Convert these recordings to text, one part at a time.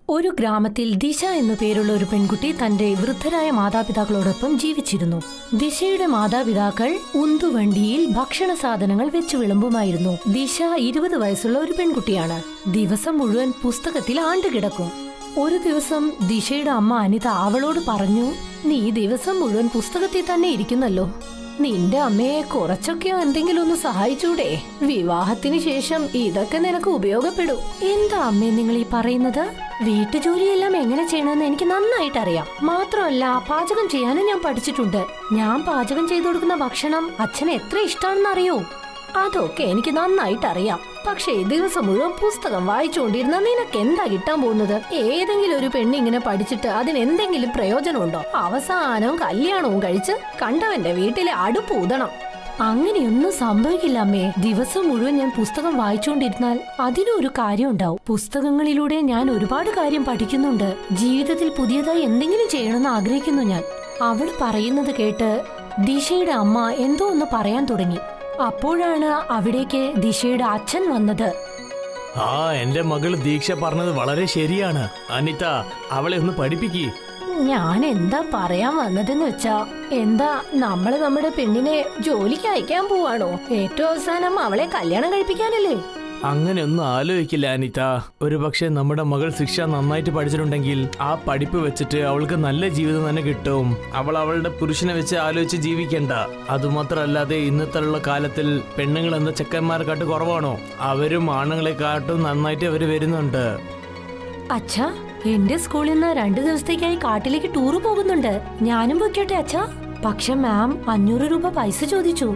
ഒരു ഗ്രാമത്തിൽ ദിശ എന്നു പേരുള്ള ഒരു പെൺകുട്ടി തന്റെ വൃദ്ധരായ മാതാപിതാക്കളോടൊപ്പം ജീവിച്ചിരുന്നു. ദിശയുടെ മാതാപിതാക്കൾ ഉന്തുവണ്ടിയിൽ ഭക്ഷണ സാധനങ്ങൾ വെച്ചു വിളമ്പുമായിരുന്നു. ദിശ 20 വയസ്സുള്ള ഒരു പെൺകുട്ടിയാണ്. ദിവസം മുഴുവൻ പുസ്തകത്തിൽ ആണ്ടുകിടക്കും. ഒരു ദിവസം ദിശയുടെ അമ്മ അനിത അവളോട് പറഞ്ഞു, നീ ദിവസം മുഴുവൻ പുസ്തകത്തിൽ തന്നെ ഇരിക്കുന്നല്ലോ, നിന്റെ അമ്മയെ കുറച്ചൊക്കെ എന്തെങ്കിലും ഒന്ന് സഹായിച്ചൂടെ? വിവാഹത്തിന് ശേഷം ഇതൊക്കെ നിനക്ക് ഉപയോഗപ്പെടും. എന്താ അമ്മേ നിങ്ങൾ ഈ പറയുന്നത്? വീട്ടുജോലിയെല്ലാം എങ്ങനെ ചെയ്യണമെന്ന് എനിക്ക് നന്നായിട്ട് അറിയാം. മാത്രമല്ല പാചകം ചെയ്യാനും ഞാൻ പഠിച്ചിട്ടുണ്ട്. ഞാൻ പാചകം ചെയ്തു കൊടുക്കുന്ന ഭക്ഷണം അച്ഛന് എത്ര ഇഷ്ടമാണെന്ന് അറിയോ? അതൊക്കെ എനിക്ക് നന്നായിട്ട് അറിയാം. പക്ഷേ ദിവസം മുഴുവൻ പുസ്തകം വായിച്ചുകൊണ്ടിരുന്ന നിനക്ക് എന്താ കിട്ടാൻ പോകുന്നത്? ഏതെങ്കിലും ഒരു പെണ്ണിങ്ങനെ പഠിച്ചിട്ട് അതിനെന്തെങ്കിലും പ്രയോജനമുണ്ടോ? അവസാനം കല്യാണവും കഴിച്ച് കണ്ടവന്റെ വീട്ടിലെ അടുപ്പ് ഊതണം. അങ്ങനെയൊന്നും സംഭവിക്കില്ല അമ്മേ. ദിവസം മുഴുവൻ ഞാൻ പുസ്തകം വായിച്ചുകൊണ്ടിരുന്നാൽ അതിനൊരു കാര്യം ഉണ്ടാവും. പുസ്തകങ്ങളിലൂടെ ഞാൻ ഒരുപാട് കാര്യം പഠിക്കുന്നുണ്ട്. ജീവിതത്തിൽ പുതിയതായി എന്തെങ്കിലും ചെയ്യണമെന്ന് ആഗ്രഹിക്കുന്നു ഞാൻ. അവൾ പറയുന്നത് കേട്ട് ദിശയുടെ അമ്മ എന്തോ ഒന്ന് പറയാൻ തുടങ്ങി. അപ്പോഴാണ് അവിടേക്ക് ദിശയുടെ അച്ഛൻ വന്നത്. എന്റെ മകള് ദീക്ഷ പറഞ്ഞത് വളരെ ശരിയാണ്. അനിത, അവളെ ഒന്ന് പഠിപ്പിക്കേ. ഞാൻ എന്താ പറയാൻ വന്നതെന്ന് വെച്ചാ, എന്താ നമ്മള് നമ്മുടെ പെണ്ണിനെ ജോലിക്ക് അയക്കാൻ പോവാണോ? ഏറ്റവും അവസാനം അവളെ കല്യാണം കഴിപ്പിക്കാനല്ലേ? അങ്ങനെയൊന്നും ആലോചിക്കില്ല അനിത. ഒരു പക്ഷെ നമ്മുടെ മകൾ ശിക്ഷ നന്നായിട്ട് പഠിച്ചിട്ടുണ്ടെങ്കിൽ ആ പഠിപ്പ് വെച്ചിട്ട് അവൾക്ക് നല്ല ജീവിതം തന്നെ കിട്ടും. അവൾ അവളുടെ പുരുഷനെ വെച്ച് ആലോചിച്ച് ജീവിക്കണ്ട. അതുമാത്രമല്ലാതെ ഇന്നത്തെ കാലത്തിൽ പെണ്ണുങ്ങൾ എന്ന ചെക്കന്മാരെക്കാട്ട് കുറവാണോ? അവരും ആണുങ്ങളെക്കാട്ടും നന്നായിട്ട് അവര് വരുന്നുണ്ട്. അച്ഛാ, എന്റെ സ്കൂളിൽ നിന്ന് 2 ദിവസത്തേക്കായി കാട്ടിലേക്ക് ടൂറ് പോകുന്നുണ്ട്. ഞാനും പൊയ്ക്കോട്ടെ അച്ഛാ? പക്ഷെ മാം 500 രൂപ പൈസ ചോദിച്ചു.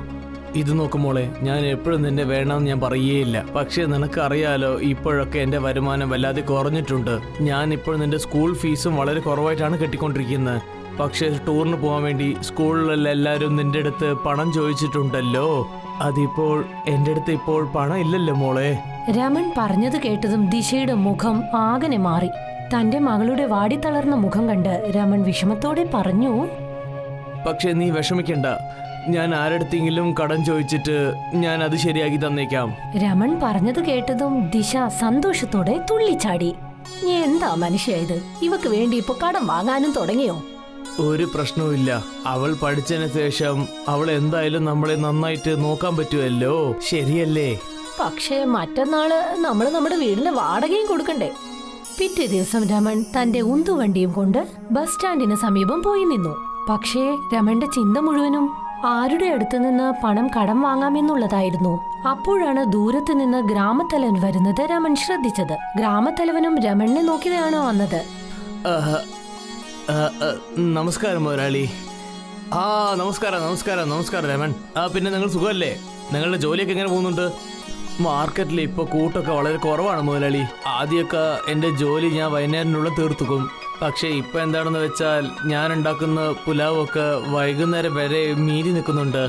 ഇത് നോക്കുമോളെ, ഞാൻ എപ്പോഴും നിന്നെ വേണമെന്ന് ഞാൻ പറയുകയില്ല. പക്ഷെ നിനക്ക് അറിയാലോ, ഇപ്പോഴൊക്കെ എന്റെ വരുമാനം വല്ലാതെ കുറഞ്ഞിട്ടുണ്ട്. ഞാൻ ഇപ്പോൾ നിന്റെ സ്കൂൾ ഫീസും വളരെ കുറവായിട്ടാണ് കെട്ടിക്കൊണ്ടിരിക്കുന്നത്. പക്ഷെ ടൂറിന് പോകാൻ വേണ്ടി സ്കൂളിലുള്ള എല്ലാവരും നിന്റെ അടുത്ത് പണം ചോദിച്ചിട്ടുണ്ടല്ലോ. അതിപ്പോൾ എന്റെ അടുത്ത് ഇപ്പോൾ പണം ഇല്ലല്ലോ മോളെ. രമൺ പറഞ്ഞത് കേട്ടതും ദിശയുടെ മുഖം ആകെ മാറി. തന്റെ മകളുടെ വാടിത്തളർന്ന മുഖം കണ്ട് രമൺ വിഷമത്തോടെ പറഞ്ഞു, പക്ഷെ നീ വിഷമിക്കണ്ട, ഞാൻ ആരടുത്തെങ്കിലും കടം ചോദിച്ചിട്ട് ഞാൻ അത് ശരിയാക്കി തന്നേക്കാം. രമൺ പറഞ്ഞത് കേട്ടതും ദിശ സന്തോഷത്തോടെ തുള്ളിച്ചാടി. നീ എന്താ മനുഷ്യ ഇത്? ഇവക്ക് വേണ്ടി ഇപ്പൊ കടം വാങ്ങാനും തുടങ്ങിയോ? ഒരു പ്രശ്നവുമില്ല. അവൾ പഠിച്ചതിന് ശേഷം അവൾ എന്തായാലും നമ്മളെ നന്നായിട്ട് നോക്കാൻ പറ്റുമല്ലോ, ശരിയല്ലേ? പക്ഷേ മറ്റന്നാള് നമ്മള് നമ്മുടെ വീടിന് വാടകയും കൊടുക്കണ്ടേ? പിറ്റേ ദിവസം രമൺ തന്റെ ഉന്തുവണ്ടിയും കൊണ്ട് ബസ് സ്റ്റാൻഡിന് സമീപം പോയി നിന്നു. പക്ഷേ രമന്റെ ചിന്ത മുഴുവനും ആരുടെ അടുത്ത് നിന്ന് പണം കടം വാങ്ങാമെന്നുള്ളതായിരുന്നു. അപ്പോഴാണ് ദൂരത്ത് നിന്ന് ഗ്രാമത്തലവൻ വരുന്നത് രമൺ ശ്രദ്ധിച്ചത്. ഗ്രാമത്തലവനും രമണിനെ നോക്കിയാണോ വന്നത്. നമസ്കാരം മുതലാളി. നമസ്കാരം നമസ്കാരം നമസ്കാരം രമൺ. പിന്നെ നിങ്ങൾ സുഖമല്ലേ? നിങ്ങളുടെ ജോലിയൊക്കെ എങ്ങനെ പോകുന്നുണ്ട്? മാർക്കറ്റിൽ ഇപ്പോൾ കൂട്ടൊക്കെ വളരെ കുറവാണ് മുതലാളി. ആദ്യമൊക്കെ എൻ്റെ ജോലി ഞാൻ വൈകുന്നേരത്തിനുള്ളിൽ തീർത്തുക്കും. പക്ഷേ ഇപ്പം എന്താണെന്ന് വെച്ചാൽ ഞാൻ ഉണ്ടാക്കുന്ന പുലാവൊക്കെ വൈകുന്നേരം വരെ മീതി നിൽക്കുന്നുണ്ട്.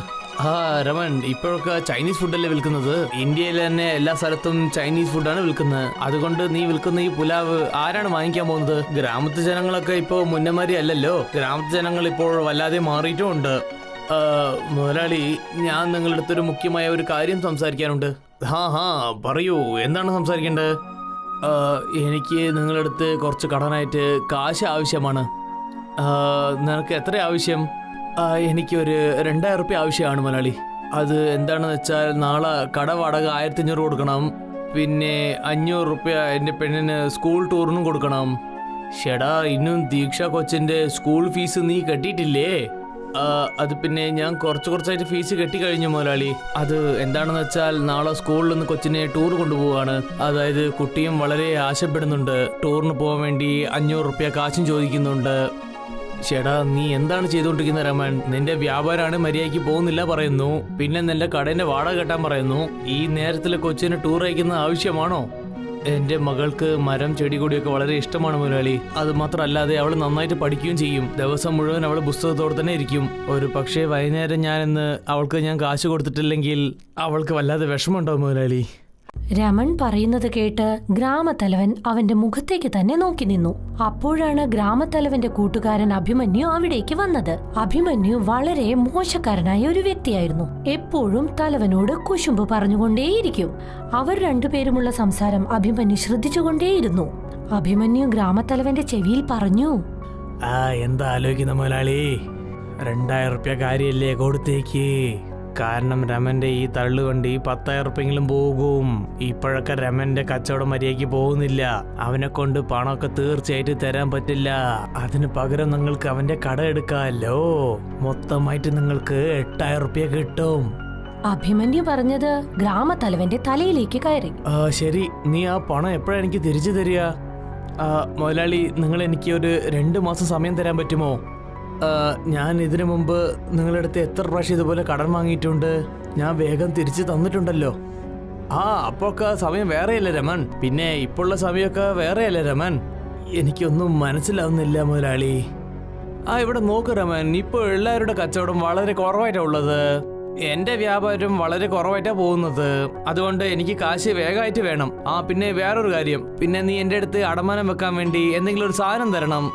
രമൺ, ഇപ്പോഴൊക്കെ ചൈനീസ് ഫുഡല്ലേ വിൽക്കുന്നത്? ഇന്ത്യയിൽ തന്നെ എല്ലാ സ്ഥലത്തും ചൈനീസ് ഫുഡാണ് വിൽക്കുന്നത്. അതുകൊണ്ട് നീ വിൽക്കുന്ന ഈ പുലാവ് ആരാണ് വാങ്ങിക്കാൻ പോകുന്നത്? ഗ്രാമത്തെ ജനങ്ങളൊക്കെ ഇപ്പോൾ മുന്നമാരി അല്ലല്ലോ. ഗ്രാമത്തെ ജനങ്ങൾ ഇപ്പോൾ വല്ലാതെ മാറിയിട്ടുമുണ്ട്. മുതലാളി, ഞാൻ നിങ്ങളുടെ അടുത്തൊരു മുഖ്യമായ ഒരു കാര്യം സംസാരിക്കാനുണ്ട്. പറയൂ, എന്താണ് സംസാരിക്കേണ്ടത്? എനിക്ക് നിങ്ങളുടെ അടുത്ത് കുറച്ച് കടനായിട്ട് കാശ് ആവശ്യമാണ്. നിനക്ക് എത്ര ആവശ്യം? എനിക്കൊരു 2000 റുപ്യ ആവശ്യമാണ് മുതലാളി. അത് എന്താണെന്ന് വെച്ചാൽ നാളെ കട വാടക 1500 കൊടുക്കണം. പിന്നെ 500 റുപ്യ എൻ്റെ പെണ്ണിന് സ്കൂൾ ടൂറിനും കൊടുക്കണം. ഷെടാ, ഇന്നും ദീക്ഷ കൊച്ചിൻ്റെ സ്കൂൾ ഫീസ് നീ കെട്ടിയിട്ടില്ലേ? അത് പിന്നെ ഞാൻ കുറച്ചായിട്ട് ഫീസ് കെട്ടിക്കഴിഞ്ഞു മുതലാളി. അത് എന്താണെന്ന് വെച്ചാൽ നാളെ സ്കൂളിൽ നിന്ന് കൊച്ചിനെ ടൂർ കൊണ്ടുപോവാണ്. അതായത് കുട്ടിയും വളരെ ആശപ്പെടുന്നുണ്ട്. ടൂറിന് പോകാൻ വേണ്ടി 500 റുപ്യ കാശും ചോദിക്കുന്നുണ്ട്. ചേട്ടാ, നീ എന്താണ് ചെയ്തുകൊണ്ടിരിക്കുന്നത് രമൺ? നിന്റെ വ്യാപാരമാണ് മര്യാദയ്ക്ക് പോകുന്നില്ല പറയുന്നു. പിന്നെ നിന്റെ കടേന്റെ വാടക കെട്ടാൻ പറയുന്നു. ഈ നേരത്തിൽ കൊച്ചിന് ടൂർ അയക്കുന്നത് ആവശ്യമാണോ? എന്റെ മകൾക്ക് മരം ചെടി കൊടിയൊക്കെ വളരെ ഇഷ്ടമാണ് മുതലാളി. അത് മാത്രമല്ലാതെ അവൾ നന്നായിട്ട് പഠിക്കുകയും ചെയ്യും. ദിവസം മുഴുവൻ അവൾ പുസ്തകത്തോടെ തന്നെ ഇരിക്കും. ഒരു പക്ഷേ വൈകുന്നേരം അവൾക്ക് ഞാൻ കാശ് കൊടുത്തിട്ടില്ലെങ്കിൽ അവൾക്ക് വല്ലാതെ വിഷമമുണ്ടാവും മുതലാളി. രമൺ പറയുന്നത് കേട്ട് ഗ്രാമത്തലവൻ അവന്റെ മുഖത്തേക്ക് തന്നെ നോക്കി നിന്നു. അപ്പോഴാണ് ഗ്രാമത്തലവന്റെ കൂട്ടുകാരൻ അഭിമന്യു അവിടേക്ക് വന്നത്. അഭിമന്യു വളരെ മോശക്കാരനായ ഒരു വ്യക്തിയായിരുന്നു. എപ്പോഴും തലവനോട് കുശുമ്പ് പറഞ്ഞുകൊണ്ടേയിരിക്കും. അവർ രണ്ടുപേരുമുള്ള സംസാരം അഭിമന്യു ശ്രദ്ധിച്ചുകൊണ്ടേയിരുന്നു. അഭിമന്യു ഗ്രാമത്തലവന്റെ ചെവിയിൽ പറഞ്ഞു. എന്താ ആലോചിക്കുന്ന മുതലാളി? 2000 റുപ്യ കാര്യല്ലേ, കൊടുത്തേക്ക്. കാരണം രമന്റെ ഈ തള്ളുകൊണ്ട് ഈ 10,000 റുപ്യെങ്കിലും പോകും. ഇപ്പോഴൊക്കെ രമന്റെ കച്ചവടം മര്യാദയ്ക്ക് പോകുന്നില്ല. അവനെ കൊണ്ട് പണമൊക്കെ തീർച്ചയായിട്ടും തരാൻ പറ്റില്ല. അതിന് പകരം നിങ്ങൾക്ക് അവന്റെ കട എടുക്കാമല്ലോ. മൊത്തമായിട്ട് നിങ്ങൾക്ക് 8,000 റുപ്യ കിട്ടും. അഭിമന്യു പറഞ്ഞത് ഗ്രാമത്തലവന്റെ തലയിലേക്ക് കയറി. ശരി, നീ ആ പണം എപ്പോഴാണ് എനിക്ക് തിരിച്ചു തരിക? മുതലാളി, നിങ്ങൾ എനിക്ക് ഒരു 2 മാസം സമയം തരാൻ പറ്റുമോ? ഞാൻ ഇതിനു മുമ്പ് നിങ്ങളുടെ അടുത്ത് എത്ര പ്രാവശ്യം ഇതുപോലെ കടം വാങ്ങിയിട്ടുണ്ട്. ഞാൻ വേഗം തിരിച്ചു തന്നിട്ടുണ്ടല്ലോ. അപ്പൊക്കെ സമയം വേറെയല്ലേ രമൻ? പിന്നെ ഇപ്പോഴുള്ള സമയമൊക്കെ വേറെയല്ലേ രമൻ? എനിക്കൊന്നും മനസ്സിലാവുന്നില്ല മുതലാളി. ഇവിടെ നോക്ക് രമൻ, ഇപ്പോൾ എല്ലാവരുടെ കച്ചവടം വളരെ കുറവായിട്ടാണ് ഉള്ളത്. എന്റെ വ്യാപാരം വളരെ കുറവായിട്ടാ പോകുന്നത്. അതുകൊണ്ട് എനിക്ക് കാശ് വേഗമായിട്ട് വേണം. പിന്നെ വേറൊരു കാര്യം, പിന്നെ നീ എന്റെ അടുത്ത് അടമാനം വെക്കാൻ വേണ്ടി എന്തെങ്കിലും ഒരു സാധനം തരണം.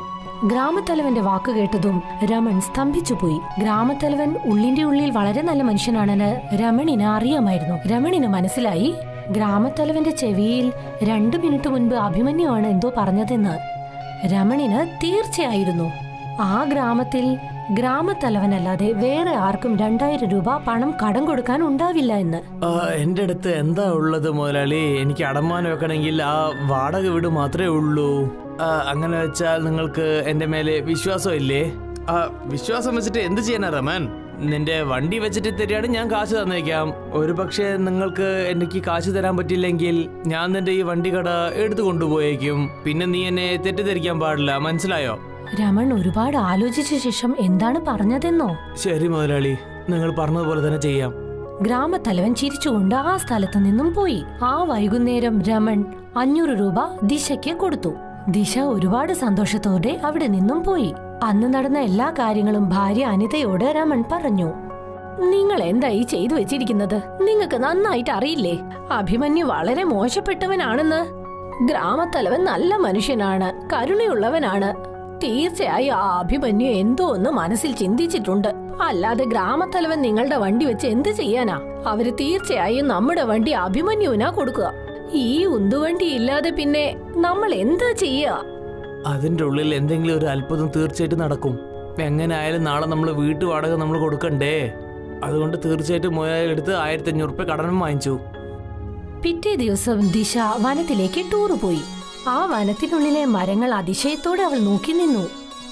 ഗ്രാമത്തലവന്റെ വാക്ക് കേട്ടതും രമൺ സ്തംഭിച്ചുപോയി. ഗ്രാമത്തലവൻ ഉള്ളിന്റെ ഉള്ളിൽ വളരെ നല്ല മനുഷ്യനാണെന്ന് രമണിന് അറിയാമായിരുന്നു. രമണിന് മനസ്സിലായി ഗ്രാമത്തലവന്റെ ചെവിയിൽ 2 മിനിറ്റ് മുൻപ് അഭിമന്യുവാണ് എന്തോ പറഞ്ഞതെന്ന്. രമണിന് തീർച്ചയായിരുന്നു ആ ഗ്രാമത്തിൽ ഗ്രാമത്തലവനല്ലാതെ വേറെ ആർക്കും 2000 രൂപ പണം കടം കൊടുക്കാൻ ഉണ്ടാവില്ല എന്ന്. എന്റെ അടുത്ത് എന്താ ഉള്ളത് മുതലാളി? എനിക്ക് അടമാനം വെക്കണമെങ്കിൽ ആ വാടക വീട് മാത്രമേ ഉള്ളൂ. അങ്ങനെ വെച്ചാൽ നിങ്ങൾക്ക് എന്റെ മേലെ വിശ്വാസം ഇല്ലേ? വിശ്വാസം വെച്ചിട്ട് എന്ത് ചെയ്യാനാ റമൻ? നിന്റെ വണ്ടി വെച്ചിട്ട് തരികയാണ്, ഞാൻ കാശ് തന്നേക്കാം. ഒരു പക്ഷേ നിങ്ങൾക്ക് എനിക്ക് കാശ് തരാൻ പറ്റില്ലെങ്കിൽ ഞാൻ നിന്റെ ഈ വണ്ടി കട എടുത്തു കൊണ്ടുപോയേക്കും. പിന്നെ നീ എന്നെ തെറ്റിദ്ധരിക്കാൻ പാടില്ല, മനസ്സിലായോ? രമൺ ഒരുപാട് ആലോചിച്ച ശേഷം എന്താണ് പറഞ്ഞതെന്നോ? ശരി മുതലാളി, നിങ്ങൾ പറഞ്ഞതുപോലെ തന്നെ ചെയ്യാം. ഗ്രാമത്തലവൻ ചിരിച്ചുകൊണ്ട് ആ സ്ഥലത്തു നിന്നും പോയി. ആ വൈകുന്നേരം രമൺ 500 രൂപ ദിശയ്ക്ക് കൊടുത്തു. ദിശ ഒരുപാട് സന്തോഷത്തോടെ അവിടെ നിന്നും പോയി. അന്ന് നടന്ന എല്ലാ കാര്യങ്ങളും ഭാര്യ അനിതയോട് രമൺ പറഞ്ഞു. നിങ്ങൾ എന്തായി ചെയ്തു വെച്ചിരിക്കുന്നത്? നിങ്ങൾക്ക് നന്നായിട്ട് അറിയില്ലേ അഭിമന്യു വളരെ മോശപ്പെട്ടവനാണെന്ന്? ഗ്രാമത്തലവൻ നല്ല മനുഷ്യനാണ്, കരുണയുള്ളവനാണ്. തീർച്ചയായും ആ അഭിമന്യു എന്തോ ഒന്ന് മനസ്സിൽ ചിന്തിച്ചിട്ടുണ്ട്. അല്ലാതെ ഗ്രാമത്തലവൻ നിങ്ങളുടെ വണ്ടി വെച്ച് എന്ത് ചെയ്യാനാ? അവര് തീർച്ചയായും നമ്മുടെ വണ്ടി അഭിമന്യുവിനാ കൊടുക്കുക. ഈ ഉന്തുവണ്ടി ഇല്ലാതെ പിന്നെ നമ്മൾ എന്താ ചെയ്യുക? അതിന്റെ ഉള്ളിൽ എന്തെങ്കിലും ഒരു അത്ഭുതം തീർച്ചയായിട്ടും നടക്കും. എങ്ങനെ ആയാലും നാളെ നമ്മൾ വീട്ടു വാടക നമ്മൾ കൊടുക്കണ്ടേ? അതുകൊണ്ട് തീർച്ചയായിട്ടും മുതലെടുത്ത് 1500 റുപ്യ കടനം വാങ്ങിച്ചു. പിറ്റേ ദിവസം ദിശ വനത്തിലേക്ക് ടൂറ് പോയി. ആ വനത്തിനുള്ളിലെ മരങ്ങൾ അതിശയത്തോടെ അവൾ നോക്കി നിന്നു.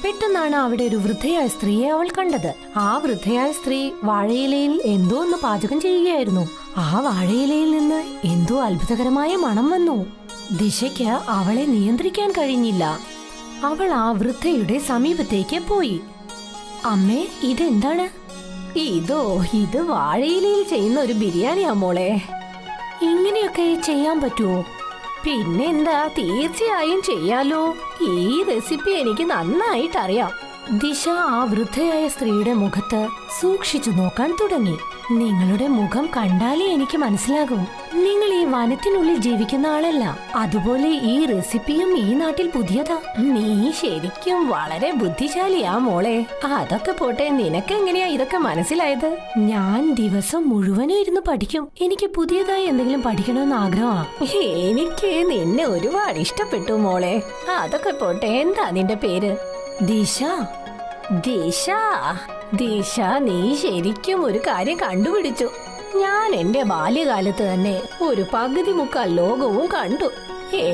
പെട്ടെന്നാണ് അവിടെ ഒരു വൃദ്ധയായ സ്ത്രീയെ അവൾ കണ്ടത്. ആ വൃദ്ധയായ സ്ത്രീ വാഴയിലയിൽ എന്തോ ഒന്ന് പാചകം ചെയ്യുകയായിരുന്നു. ആ വാഴയിലയിൽ നിന്ന് എന്തോ അത്ഭുതകരമായ മണം വന്നു. ദിശയ്ക്ക് അവളെ നിയന്ത്രിക്കാൻ കഴിഞ്ഞില്ല. അവൾ ആ വൃദ്ധയുടെ സമീപത്തേക്ക് പോയി. അമ്മേ, ഇതെന്താണ്? ഇത് വാഴയിലയിൽ ചെയ്യുന്ന ഒരു ബിരിയാണിയാ മോളെ. ഇങ്ങനെയൊക്കെ ചെയ്യാൻ പറ്റുമോ? പിന്നെന്താ, തീർച്ചയായും ചെയ്യാലോ. ഈ റെസിപ്പി എനിക്ക് നന്നായിട്ടറിയാം. ദിശ ആ വൃദ്ധയായ സ്ത്രീയുടെ മുഖത്ത് സൂക്ഷിച്ചു നോക്കാൻ തുടങ്ങി. നിങ്ങളുടെ മുഖം കണ്ടാലേ എനിക്ക് മനസ്സിലാകും നിങ്ങൾ ഈ വനത്തിനുള്ളിൽ ജീവിക്കുന്ന ആളല്ല. അതുപോലെ ഈ റെസിപ്പിയും ഈ നാട്ടിൽ പുതിയതാ. നീ ശരിക്കും വളരെ ബുദ്ധിശാലിയാ മോളെ. അതൊക്കെ പോട്ടെ, നിനക്ക് എങ്ങനെയാ ഇതൊക്കെ മനസ്സിലായത്? ഞാൻ ദിവസം മുഴുവനും ഇരുന്ന് പഠിക്കും. എനിക്ക് പുതിയതായി എന്തെങ്കിലും പഠിക്കണമെന്ന് ആഗ്രഹമാ. എനിക്ക് നിന്നെ ഒരുപാട് ഇഷ്ടപ്പെട്ടു മോളെ. അതൊക്കെ പോട്ടെ, എന്താ നിന്റെ പേര്? ദിശ. ദിശ, ദിശ, നീ ശരിക്കും ഒരു കാര്യം കണ്ടുപിടിച്ചു. ഞാൻ എന്റെ ബാല്യകാലത്ത് തന്നെ ഒരു പകുതി മുക്കാൽ ലോകവും കണ്ടു.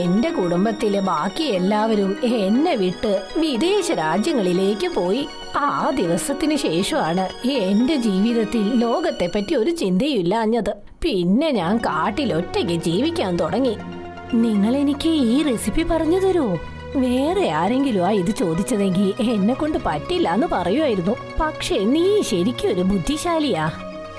എന്റെ കുടുംബത്തിലെ ബാക്കി എല്ലാവരും എന്നെ വിട്ട് വിദേശ രാജ്യങ്ങളിലേക്ക് പോയി. ആ ദിവസത്തിന് ശേഷമാണ് എന്റെ ജീവിതത്തിൽ ലോകത്തെ പറ്റി ഒരു ചിന്തയില്ലാഞ്ഞത്. പിന്നെ ഞാൻ കാട്ടിൽ ഒറ്റയ്ക്ക് ജീവിക്കാൻ തുടങ്ങി. നിങ്ങൾ എനിക്ക് ഈ റെസിപ്പി പറഞ്ഞു തരുമോ? വേറെ ആരെങ്കിലും ഇത് ചോദിച്ചതെങ്കിൽ എന്നെ കൊണ്ട് പറ്റില്ല എന്ന് പറയുമായിരുന്നു. പക്ഷെ നീ ശരിക്കും ഒരു ബുദ്ധിശാലിയാ.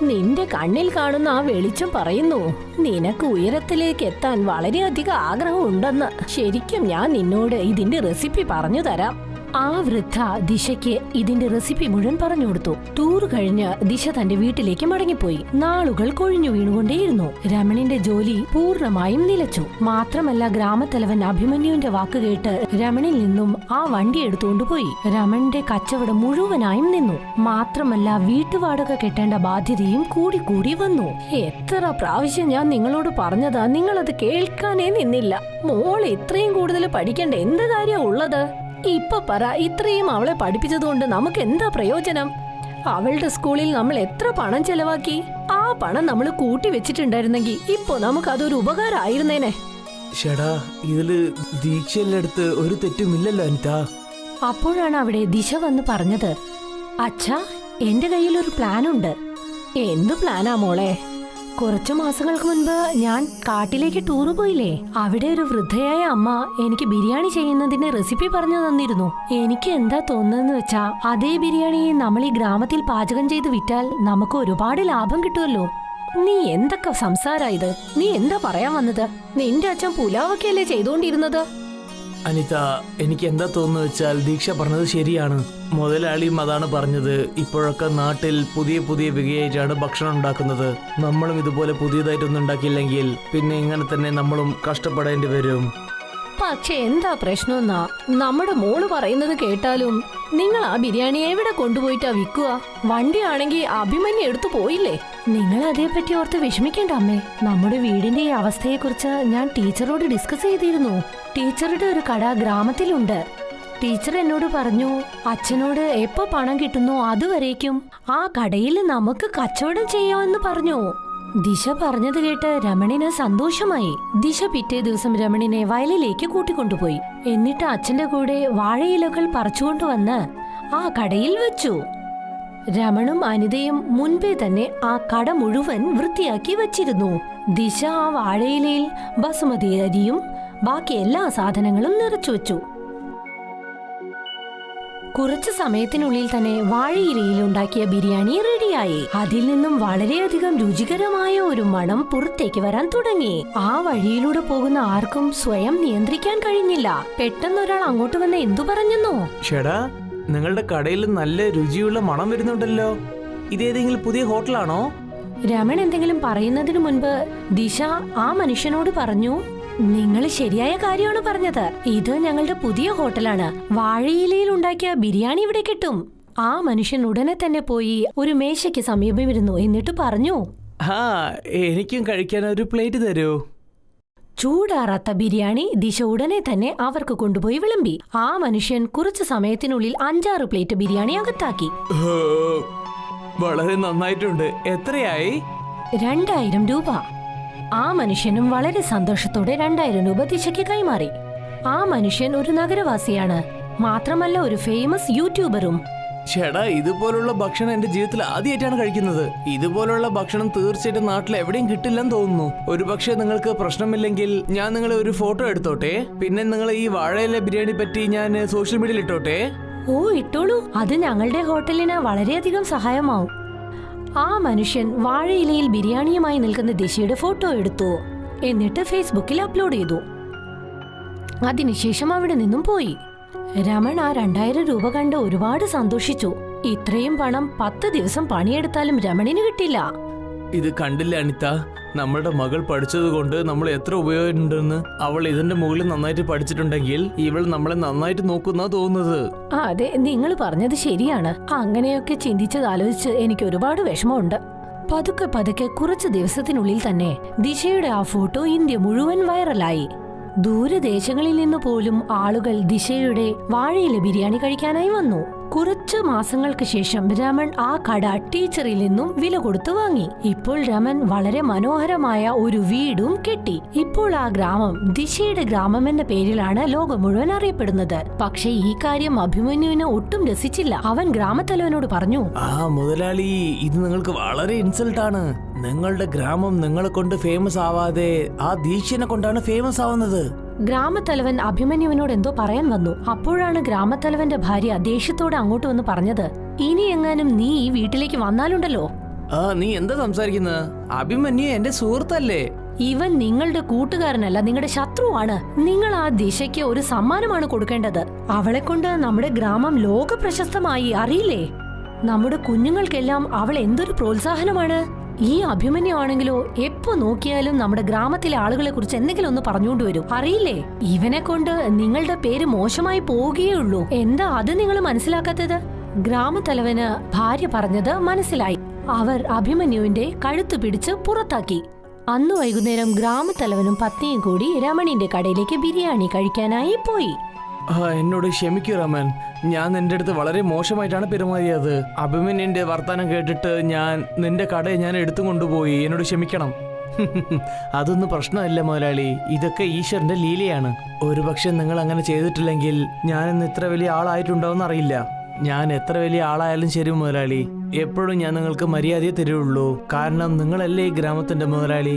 നിന്റെ കണ്ണിൽ കാണുന്ന ആ വെളിച്ചം പറയുന്നു നിനക്ക് ഉയരത്തിലേക്ക് എത്താൻ വളരെയധികം ആഗ്രഹം ഉണ്ടെന്ന്. ശരിക്കും ഞാൻ നിന്നോട് ഇതിന്റെ റെസിപ്പി പറഞ്ഞു തരാം. ആ വൃദ്ധ ദിശയ്ക്ക് ഇതിന്റെ റെസിപ്പി മുഴുവൻ പറഞ്ഞു കൊടുത്തു. ടൂർ കഴിഞ്ഞ് ദിശ തന്റെ വീട്ടിലേക്ക് മടങ്ങിപ്പോയി. നാളുകൾ കൊഴിഞ്ഞു വീണുകൊണ്ടേയിരുന്നു. രമണിന്റെ ജോലി പൂർണ്ണമായും നിലച്ചു. മാത്രമല്ല, ഗ്രാമത്തലവൻ അഭിമന്യുവിന്റെ വാക്ക് കേട്ട് രമണിൽ നിന്നും ആ വണ്ടി എടുത്തുകൊണ്ടുപോയി. രമണിന്റെ കച്ചവടം മുഴുവനായും നിന്നു. മാത്രമല്ല, വീട്ടുവാടക കെട്ടേണ്ട ബാധ്യതയും കൂടി വന്നു. എത്ര പ്രാവശ്യം ഞാൻ നിങ്ങളോട് പറഞ്ഞതാ, നിങ്ങളത് കേൾക്കാനേ നിന്നില്ല. മോൾ ഇത്രയും കൂടുതൽ പഠിക്കേണ്ട എന്ത് കാര്യ ഉള്ളത്? ഇപ്പൊ പറ, ഇത്രയും അവളെ പഠിപ്പിച്ചതുകൊണ്ട് നമുക്ക് എന്താ പ്രയോജനം? അവളുടെ സ്കൂളിൽ നമ്മൾ എത്ര പണം ചെലവാക്കി? ആ പണം നമ്മൾ കൂട്ടി വെച്ചിട്ടുണ്ടായിരുന്നെങ്കിൽ ഇപ്പൊ നമുക്ക് അതൊരു ഉപകാരമായിരുന്നേനെ. ഷടാ, ഇതില് ദീക്ഷയുടെ അടുത്ത് ഒരു തെറ്റുമില്ലല്ലോ അനിത. അപ്പോഴാണ് അവിടെ ദിശ വന്ന് പറഞ്ഞത്, അച്ഛാ, എന്റെ കയ്യിൽ ഒരു പ്ലാനുണ്ട്. എന്തു പ്ലാനാ മോളെ? കുറച്ചു മാസങ്ങൾക്ക് മുൻപ് ഞാൻ കാട്ടിലേക്ക് ടൂറ് പോയില്ലേ? അവിടെ ഒരു വൃദ്ധയായ അമ്മ എനിക്ക് ബിരിയാണി ചെയ്യുന്നതിന്റെ റെസിപ്പി പറഞ്ഞു തന്നിരുന്നു. എനിക്ക് എന്താ തോന്നുന്നതെന്ന് വെച്ചാ, അതേ ബിരിയാണി നമ്മൾ ഈ ഗ്രാമത്തിൽ പാചകം ചെയ്ത് വിറ്റാൽ നമുക്ക് ഒരുപാട് ലാഭം കിട്ടുമല്ലോ. നീ എന്തൊക്കെ സംസാരാ ഇത്? നീ എന്താ പറയാൻ വന്നത്? നിന്റെ അച്ഛൻ പുലാവൊക്കെയല്ലേ ചെയ്തോണ്ടിരുന്നത്? അനിത, എനിക്ക് എന്താ തോന്നുന്നു വെച്ചാൽ ദീക്ഷ പറഞ്ഞത് ശരിയാണ്. മുതലാളിയും അതാണ് പറഞ്ഞത്. ഇപ്പോഴൊക്കെ നാട്ടിൽ പുതിയ വികയായിട്ടാണ് ഭക്ഷണം ഉണ്ടാക്കുന്നത്. നമ്മളും ഇതുപോലെ പുതിയതായിട്ടൊന്നും ഉണ്ടാക്കിയില്ലെങ്കിൽ പിന്നെ ഇങ്ങനെ തന്നെ നമ്മളും കഷ്ടപ്പെടേണ്ടി വരും. പക്ഷെ എന്താ പ്രശ്നമെന്നാ, നമ്മുടെ മോള് പറയുന്നത് കേട്ടാലും നിങ്ങൾ ആ ബിരിയാണി എവിടെ കൊണ്ടുപോയിട്ടാ വിൽക്കുക? വണ്ടിയാണെങ്കിൽ അഭിമന്യു എടുത്തു പോയില്ലേ? നിങ്ങൾ അതേപറ്റി ഓർത്ത് വിഷമിക്കേണ്ട അമ്മേ. നമ്മുടെ വീടിന്റെ ഈ അവസ്ഥയെക്കുറിച്ച് ഞാൻ ടീച്ചറോട് ഡിസ്കസ് ചെയ്തിരുന്നു. ടീച്ചറുടെ ഒരു കട ഗ്രാമത്തിലുണ്ട്. ടീച്ചർ എന്നോട് പറഞ്ഞു, അച്ഛനോട് എപ്പോ പണം കിട്ടുന്നോ അതുവരേക്കും ആ കടയിൽ നമുക്ക് കച്ചവടം ചെയ്യാമെന്ന് പറഞ്ഞു. ദിശ പറഞ്ഞത് കേട്ട് രമണിന് സന്തോഷമായി. ദിശ പിറ്റേ ദിവസം രമണിനെ വയലിലേക്ക് കൂട്ടിക്കൊണ്ടുപോയി. എന്നിട്ട് അച്ഛന്റെ കൂടെ വാഴയിലകൾ പറിച്ചുകൊണ്ടുവന്ന് ആ കടയിൽ വെച്ചു. രമണും അനിതയും മുൻപേ തന്നെ ആ കട മുഴുവൻ വൃത്തിയാക്കി വച്ചിരുന്നു. ദിശ ആ വാഴയിലയിൽ ബസുമതി അരിയും ബാക്കി എല്ലാ സാധനങ്ങളും നിറച്ചു വെച്ചു. കുറച്ചു സമയത്തിനുള്ളിൽ തന്നെ വാഴയിലയിൽ ഉണ്ടാക്കിയ ബിരിയാണി റെഡിയായി. അതിൽ നിന്നും വളരെയധികം രുചികരമായ ഒരു മണം പുറത്തേക്ക് വരാൻ തുടങ്ങി. ആ വഴിയിലൂടെ പോകുന്ന ആർക്കും സ്വയം നിയന്ത്രിക്കാൻ കഴിഞ്ഞില്ല. പെട്ടെന്ന് ഒരാൾ അങ്ങോട്ട് വന്ന് എന്തു പറഞ്ഞെന്നോ? ഷടാ, നിങ്ങളുടെ കടയിൽ നല്ല രുചിയുള്ള മണം വരുന്നുണ്ടല്ലോ. ഇതേതെങ്കിലും പുതിയ ഹോട്ടലാണോ? രമൺ എന്തെങ്കിലും പറയുന്നതിനു മുൻപ് ദിശ ആ മനുഷ്യനോട് പറഞ്ഞു, നിങ്ങൾ ശരിയായ കാര്യമാണ് പറഞ്ഞത്. ഇത് ഞങ്ങളുടെ പുതിയ ഹോട്ടലാണ്. വാഴയിലയിൽ ഉണ്ടാക്കിയ ബിരിയാണി ഇവിടെ കിട്ടും. ആ മനുഷ്യൻ ഉടനെ തന്നെ പോയി ഒരു മേശയ്ക്ക് സമീപം ഇരുന്നു. എന്നിട്ട് പറഞ്ഞു, എനിക്കും കഴിക്കാൻ ഒരു പ്ലേറ്റ് തരൂ. ചൂടാറാത്ത ബിരിയാണി ദിശ ഉടനെ തന്നെ അവർക്ക് കൊണ്ടുപോയി വിളമ്പി. ആ മനുഷ്യൻ കുറച്ചു സമയത്തിനുള്ളിൽ 5-6 പ്ലേറ്റ് ബിരിയാണി അകത്താക്കി. വളരെ നന്നായിട്ടുണ്ട്. എത്രയായി? 2000 രൂപ. ആ മനുഷ്യനും വളരെ സന്തോഷത്തോടെ 2000 രൂപ ദിശയ്ക്ക് കൈമാറി. ആ മനുഷ്യൻ ഒരു നഗരവാസിയാണ്. മാത്രമല്ല ഒരു ഫേമസ് യൂട്യൂബറും. ചേട്ടാ, ഇതുപോലുള്ള ഭക്ഷണം എന്റെ ജീവിതത്തിൽ ആദ്യമായിട്ടാണ് കഴിക്കുന്നത്. ഇതുപോലുള്ള ഭക്ഷണം തീർച്ചയായിട്ടും നാട്ടിൽ എവിടെയും കിട്ടില്ലെന്ന് തോന്നുന്നു. ഒരു പക്ഷേ നിങ്ങൾക്ക് പ്രശ്നമില്ലെങ്കിൽ ഞാൻ നിങ്ങളെ ഒരു ഫോട്ടോ എടുത്തോട്ടെ. പിന്നെ നിങ്ങൾ ഈ വാഴയില ബിരിയാണി പറ്റി ഞാൻ സോഷ്യൽ മീഡിയയിൽ ഇട്ടോട്ടെ. ഓ, ഇട്ടോളൂ. അത് ഞങ്ങളുടെ ഹോട്ടലിന് വളരെയധികം സഹായമാവും. ആ മനുഷ്യൻ വാഴയിലയിൽ ബിരിയാണിയുമായി നിൽക്കുന്ന ദിശയുടെ ഫോട്ടോ എടുത്തു. എന്നിട്ട് ഫേസ്ബുക്കിൽ അപ്ലോഡ് ചെയ്തു. അതിനുശേഷം അവിടെ നിന്നും പോയി. രമൺ ആ 2000 രൂപ കണ്ട് ഒരുപാട് സന്തോഷിച്ചു. ഇത്രയും പണം 10 ദിവസം പണിയെടുത്താലും രമണിന് കിട്ടില്ല. ഇത് കണ്ടില്ല അനിത, നമ്മളുടെ മകൾ പഠിച്ചതുകൊണ്ട് നമ്മൾ എത്ര ഉപയോഗമുണ്ടെന്ന്. അവൾ ഇതിന്റെ മുകളിൽ നന്നായിട്ട് പഠിച്ചിട്ടുണ്ടെങ്കിൽ ഇവൾ നമ്മളെ നന്നായിട്ട് നോക്കുന്ന തോന്നുന്നത്. അതെ, നിങ്ങൾ പറഞ്ഞത് ശരിയാണ്. അങ്ങനെയൊക്കെ ചിന്തിച്ചതാലോചിച്ച് എനിക്ക് ഒരുപാട് വിഷമമുണ്ട്. പതുക്കെ കുറച്ചു ദിവസത്തിനുള്ളിൽ തന്നെ ദിശയുടെ ആ ഫോട്ടോ ഇന്ത്യ മുഴുവൻ വൈറലായി. ദൂരദേശങ്ങളിൽ നിന്ന് പോലും ആളുകൾ ദിശയുടെ വാഴയില ബിരിയാണി കഴിക്കാനായി വന്നു. കുറച്ചു മാസങ്ങൾക്ക് ശേഷം രമൺ ആ കട ടീച്ചറിൽ നിന്നും വില കൊടുത്തു വാങ്ങി. ഇപ്പോൾ രമൺ വളരെ മനോഹരമായ ഒരു വീടും കെട്ടി. ഇപ്പോൾ ആ ഗ്രാമം ദിശയുടെ ഗ്രാമം എന്ന പേരിലാണ് ലോകം മുഴുവൻ അറിയപ്പെടുന്നത്. പക്ഷേ ഈ കാര്യം അഭിമന്യുവിന് ഒട്ടും രസിച്ചില്ല. അവൻ ഗ്രാമത്തലവനോട് പറഞ്ഞു, മുതലാളി, ഇത് നിങ്ങൾക്ക് വളരെ ഇൻസൾട്ടാണ്. നിങ്ങളുടെ ഗ്രാമം നിങ്ങളെ കൊണ്ട് ഫേമസ് ആവാതെ ആ ദീക്ഷനെ കൊണ്ടാണ് ഫേമസ് ആവുന്നത്. ഗ്രാമത്തലവൻ അഭിമന്യുവിനോട് എന്തോ പറയാൻ വന്നു. അപ്പോഴാണ് ഗ്രാമത്തലവന്റെ ഭാര്യ ദേഷ്യത്തോടെ അങ്ങോട്ട് വന്ന് പറഞ്ഞത്, ഇനി എങ്ങാനും നീ ഈ വീട്ടിലേക്ക് വന്നാലുണ്ടല്ലോ. നീ എന്താ സംസാരിക്കുന്നത്? അഭിമന്യു എന്റെ സുഹൃത്തല്ലേ? ഇവൻ നിങ്ങളുടെ കൂട്ടുകാരനല്ല, നിങ്ങളുടെ ശത്രുവാണ്. നിങ്ങൾ ആ ദിശയ്ക്ക് ഒരു സമ്മാനമാണ് കൊടുക്കേണ്ടത്. അവളെ കൊണ്ട് നമ്മുടെ ഗ്രാമം ലോക പ്രശസ്തമായി, അറിയില്ലേ? നമ്മുടെ കുഞ്ഞുങ്ങൾക്കെല്ലാം അവൾ എന്തൊരു പ്രോത്സാഹനമാണ്. ഈ അഭിമന്യു ആണെങ്കിലോ എപ്പോ നോക്കിയാലും നമ്മുടെ ഗ്രാമത്തിലെ ആളുകളെ കുറിച്ച് എന്തെങ്കിലും ഒന്ന് പറഞ്ഞുകൊണ്ട് വരും, അറിയില്ലേ? ഇവനെ കൊണ്ട് നിങ്ങളുടെ പേര് മോശമായി പോവുകയുള്ളൂ. എന്താ അത് നിങ്ങൾ മനസ്സിലാക്കാത്തത്? ഗ്രാമത്തലവന് ഭാര്യ പറഞ്ഞത് മനസ്സിലായി. അവർ അഭിമന്യുവിന്റെ കഴുത്തു പിടിച്ച് പുറത്താക്കി. അന്നു വൈകുന്നേരം ഗ്രാമത്തലവനും പത്നിയും കൂടി രമണിന്റെ കടയിലേക്ക് ബിരിയാണി കഴിക്കാനായി പോയി. എന്നോട് ക്ഷമിക്കൂ രമൻ, ഞാൻ നിന്റെ അടുത്ത് വളരെ മോശമായിട്ടാണ് പെരുമാറിയത്. അഭിമന്യന്റെ വർത്താനം കേട്ടിട്ട് ഞാൻ നിന്റെ കടയെ ഞാൻ എടുത്തു കൊണ്ടുപോയി. എന്നോട് ക്ഷമിക്കണം. അതൊന്നും പ്രശ്നമല്ല മുതലാളി, ഇതൊക്കെ ഈശ്വരന്റെ ലീലയാണ്. ഒരുപക്ഷെ നിങ്ങൾ അങ്ങനെ ചെയ്തിട്ടില്ലെങ്കിൽ ഞാൻ ഇന്ന് ഇത്ര വലിയ ആളായിട്ടുണ്ടാവുമെന്ന് അറിയില്ല. ഞാൻ എത്ര വലിയ ആളായാലും ശരി മുതലാളി, എപ്പോഴും ഞാൻ നിങ്ങൾക്ക് മര്യാദയെ തരുള്ളൂ. കാരണം നിങ്ങളല്ലേ ഈ ഗ്രാമത്തിന്റെ മുതലാളി.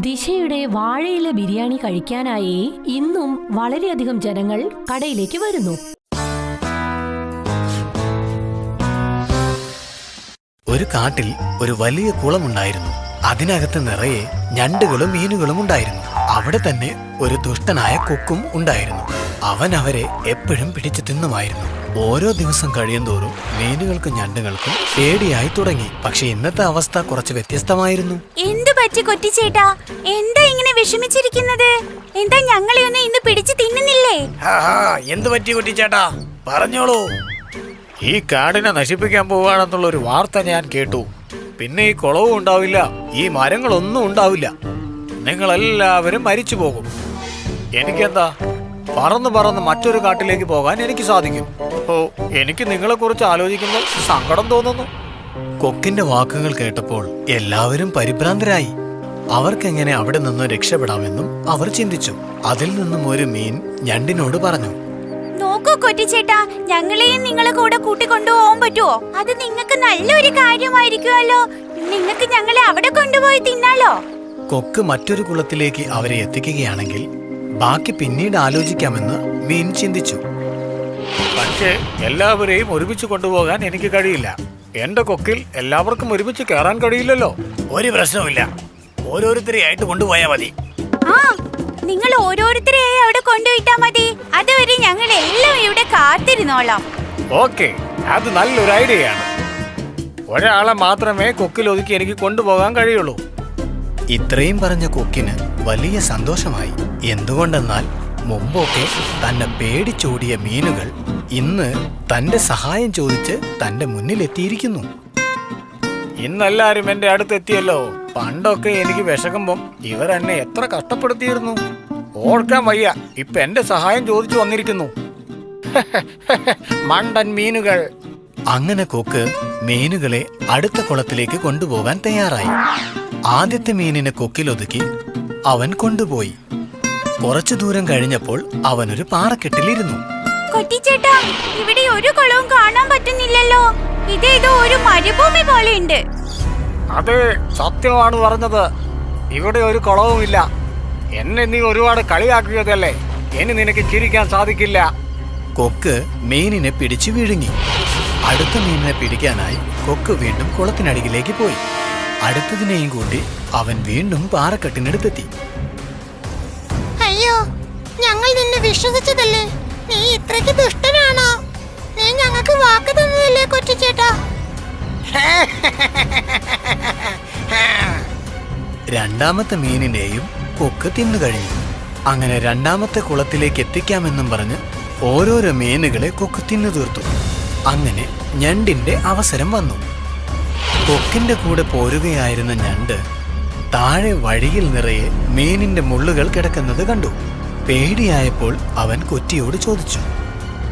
ദിശയുടെ വാഴയില ബിരിയാണി കഴിക്കാനായി ഇന്നും വളരെയധികം ജനങ്ങൾ കടയിലേക്ക് വരുന്നു. ഒരു കാട്ടിൽ ഒരു വലിയ കുളമുണ്ടായിരുന്നു. അതിനകത്ത് നിറയെ ഞണ്ടുകളും മീനുകളും ഉണ്ടായിരുന്നു. അവിടെ തന്നെ ഒരു ദുഷ്ടനായ കൊക്കും ഉണ്ടായിരുന്നു. അവൻ അവരെ എപ്പോഴും പിടിച്ചു തിന്നുമായിരുന്നു. ഓരോ ദിവസം കഴിയുന്തോറും മീനുകൾക്കും ഞണ്ടുകൾക്കും പേടിയായി തുടങ്ങി. പക്ഷെ ഇന്നത്തെ അവസ്ഥ കുറച്ച് വ്യത്യസ്തമായിരുന്നു. എന്തു പറ്റി കൊറ്റിച്ചേട്ടാ? എന്താ ഇങ്ങനെ വിഷമിച്ചിരിക്കുന്നത്? എന്താ ഞങ്ങളെ ഒന്നും ഇന്ന് പിടിച്ചു തിന്നുന്നില്ലേ? എന്തു പറ്റി കുട്ടിച്ചേട്ടാ, പറഞ്ഞോളൂ. ഈ കാടിനെ നശിപ്പിക്കാൻ പോവാണെന്നുള്ള ഒരു വാർത്ത ഞാൻ കേട്ടു. പിന്നെ ഈ കുളവും ഉണ്ടാവില്ല, ഈ മരങ്ങളൊന്നും ഉണ്ടാവില്ല. നിങ്ങളെല്ലാവരും മരിച്ചു പോകും. എനിക്കെന്താ, പറന്ന് പറന്ന് മറ്റൊരു കാട്ടിലേക്ക് പോകാൻ എനിക്ക് സാധിക്കും. ഓ, എനിക്ക് നിങ്ങളെ കുറിച്ച് ആലോചിക്കുമ്പോൾ സങ്കടം തോന്നുന്നു. കൊക്കിന്റെ വാക്കുകൾ കേട്ടപ്പോൾ എല്ലാവരും പരിഭ്രാന്തരായി. അവർക്കെങ്ങനെ അവിടെ നിന്ന് രക്ഷപ്പെടാമെന്നും അവർ ചിന്തിച്ചു. അതിൽ നിന്നും ഒരു മീൻ ഞണ്ടിനോട് പറഞ്ഞു, നോക്കൂ കൊറ്റിച്ചേട്ടാ, ഞങ്ങളെയും നിങ്ങളെ കൂടെ കൂട്ടിക്കൊണ്ടുപോകാൻ പറ്റുമോ? അത് നിങ്ങൾക്ക് നല്ലൊരു കാര്യമായിരിക്കുമല്ലോ. നിങ്ങൾക്ക് ഞങ്ങളെ അവിടെ കൊണ്ടുപോയി തിന്നാലോ. കൊക്ക് മറ്റൊരു കുളത്തിലേക്ക് അവരെ എത്തിക്കുകയാണെങ്കിൽ ബാക്കി പിന്നീട് ആലോചിക്കാമെന്ന് മീൻ ചിന്തിച്ചു. പക്ഷേ എല്ലാവരെയും ഒരുമിച്ച് കൊണ്ടുപോകാൻ എനിക്ക് കഴിയില്ല. എന്റെ കൊക്കിൽ എല്ലാവർക്കും ഒരുമിച്ച് കയറാൻ കഴിയില്ലല്ലോ. ഒരു പ്രശ്നവുമില്ല, ഓരോരുത്തരെയായിട്ട് കൊണ്ടുപോയാൽ മതി. ആ, നിങ്ങൾ ഓരോരുത്തരെയായി അവിടെ കൊണ്ടുപോയിട്ടാ മതി. അതുവരെ ഞങ്ങൾ എല്ലാം ഇവിടെ കാത്തിരുന്നോളാം. ഓക്കെ, അത് നല്ലൊരു ഐഡിയയാണ്. ഒരാളെ മാത്രമേ കൊക്കിൽ ഒതുക്കി എനിക്ക് കൊണ്ടുപോകാൻ കഴിയുള്ളൂ. ഇത്രയും പറഞ്ഞ കൊക്കിന് വലിയ സന്തോഷമായി. എന്തുകൊണ്ടെന്നാൽ മുമ്പൊക്കെ തന്നെ പേടിച്ചോടിയ മീനുകൾ ഇന്ന് തന്റെ സഹായം ചോദിച്ച് തന്റെ മുന്നിലെത്തിയിരിക്കുന്നു. ഇന്നെല്ലാരും എന്റെ അടുത്തെത്തിയല്ലോ. പണ്ടൊക്കെ എനിക്ക് വിശക്കുമ്പം ഇവരെന്നെ എത്ര കഷ്ടപ്പെടുത്തിയിരുന്നു. ഓർക്കാൻ വയ്യ, ഇപ്പൊ എന്റെ സഹായം ചോദിച്ചു വന്നിരിക്കുന്നു. മണ്ടൻ മീനുകൾ. അങ്ങനെ കൊക്ക് മീനുകളെ അടുത്ത കുളത്തിലേക്ക് കൊണ്ടുപോകാൻ തയ്യാറായി. ആദ്യത്തെ മീനിനെ കൊക്കിലൊതുക്കി അവൻ കൊണ്ടുപോയി. കുറച്ചു ദൂരം കഴിഞ്ഞപ്പോൾ അവനൊരു പാറക്കെട്ടിലിരുന്നു. കൊറ്റിച്ചേട്ടാ, ഇവിടെ ഒരു കുളവും കാണാൻ പറ്റുന്നില്ലല്ലോ. ഇതേതോ ഒരു മരുഭൂമി പോലെയുണ്ട്. അതെ, സത്യമാണ് പറഞ്ഞത്. ഇവിടെ ഒരു കുളവുമില്ല. എന്നെ നീ ഒരുപാട് കളിയാക്കുകയല്ലേ. ഇനി നിനക്ക് ചിരിക്കാൻ സാധിക്കില്ല. കൊക്ക് മീനിനെ പിടിച്ചു വിഴുങ്ങി. അടുത്ത മീനിനെ പിടിക്കാനായി കൊക്ക് വീണ്ടും കുളത്തിനടിയിലേക്ക് പോയി. അടുത്തതിനെയും കൂട്ടി അവൻ വീണ്ടും പാറക്കെട്ടിനടുത്തെത്തി. അയ്യോ, ഞങ്ങൾ നിന്നെ വിശ്വസിച്ചതല്ലേ. നീ ഇത്രയ്ക്ക് ദുഷ്ടനാണോ? നീ ഞങ്ങൾക്ക് വാക്ക് തന്നതല്ലേ കൊറ്റിച്ചേട്ടാ? രണ്ടാമത്തെ മീനിനെയും കൊക്ക് തിന്നുകഴിഞ്ഞു. അങ്ങനെ രണ്ടാമത്തെ കുളത്തിലേക്ക് എത്തിക്കാമെന്നും പറഞ്ഞ് ഓരോരോ മീനുകളെ കൊക്ക് തിന്നു തീർത്തു. അങ്ങനെ ഞണ്ടിന്റെ അവസരം വന്നു. കൊക്കിന്റെ കൂടെ പോരുകയായിരുന്ന ഞണ്ട് താഴെ വഴിയിൽ നിറയെ മീനിന്റെ മുള്ളുകൾ കിടക്കുന്നത് കണ്ടു. പേടിയായപ്പോൾ അവൻ കൊറ്റിയോട് ചോദിച്ചു,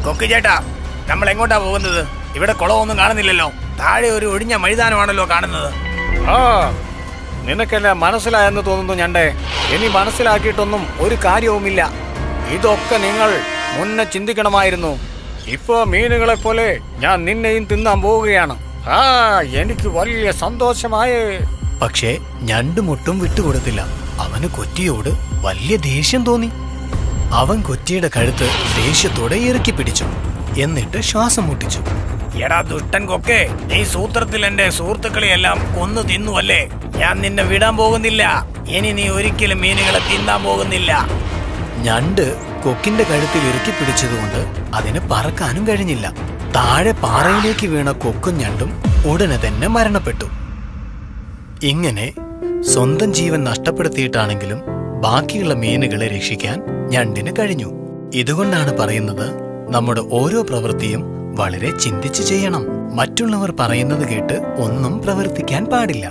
കൊക്ക് ചേട്ടാ, നമ്മൾ എങ്ങോട്ടാ പോകുന്നത്? ഇവിടെ കുളമൊന്നും കാണുന്നില്ലല്ലോ. താഴെ ഒരു ഒഴിഞ്ഞ മൈതാനമാണല്ലോ കാണുന്നത്. ആ, നിനക്കെന്നെ മനസ്സിലായെന്ന് തോന്നുന്നു ഞണ്ടേ. ഇനി മനസ്സിലാക്കിയിട്ടൊന്നും ഒരു കാര്യവുമില്ല. ഇതൊക്കെ നിങ്ങൾ മുന്നേ ചിന്തിക്കണമായിരുന്നു. ഇപ്പോ മീനുകളെ പോലെ ഞാൻ നിന്നെയും തിന്നാൻ പോവുകയാണ്. ആ, എനിക്ക് വലിയ സന്തോഷമായി. പക്ഷേ ഞണ്ടുമൊട്ടും വിട്ടുകൊടുത്തില്ല. അവന് കൊറ്റിയോട് വലിയ ദേഷ്യം തോന്നി. അവൻ കൊറ്റിയുടെ കഴുത്ത് ദേഷ്യത്തോടെ ഇറുക്കി പിടിച്ചു. എന്നിട്ട് ശ്വാസം മുട്ടിച്ചു. എടാ ദുഷ്ടൻ കൊക്കെ, നീ സൂത്രത്തിൽ എന്റെ സുഹൃത്തുക്കളെയെല്ലാം കൊന്നു തിന്നുവല്ലേ? ഞാൻ നിന്നെ വിടാൻ പോകുന്നില്ല. ഇനി നീ ഒരിക്കലും മീനുകളെ തിന്നാൻ പോകുന്നില്ല. ഞണ്ട് കൊക്കിന്റെ കഴുത്തിൽ ഇറുക്കി പിടിച്ചതുകൊണ്ട് അതിന് പറക്കാനും കഴിഞ്ഞില്ല. താഴെ പാറയിലേക്ക് വീണ കൊക്കും ഞണ്ടും ഉടനെ തന്നെ മരണപ്പെട്ടു. ഇങ്ങനെ സ്വന്തം ജീവൻ നഷ്ടപ്പെടുത്തിയിട്ടാണെങ്കിലും ബാക്കിയുള്ള മീനുകളെ രക്ഷിക്കാൻ ഞണ്ടിന് കഴിഞ്ഞു. ഇതുകൊണ്ടാണ് പറയുന്നത്, നമ്മുടെ ഓരോ പ്രവൃത്തിയും വളരെ ചിന്തിച്ച് ചെയ്യണം. മറ്റുള്ളവർ പറയുന്നത് കേട്ട് ഒന്നും പ്രവർത്തിക്കാൻ പാടില്ല.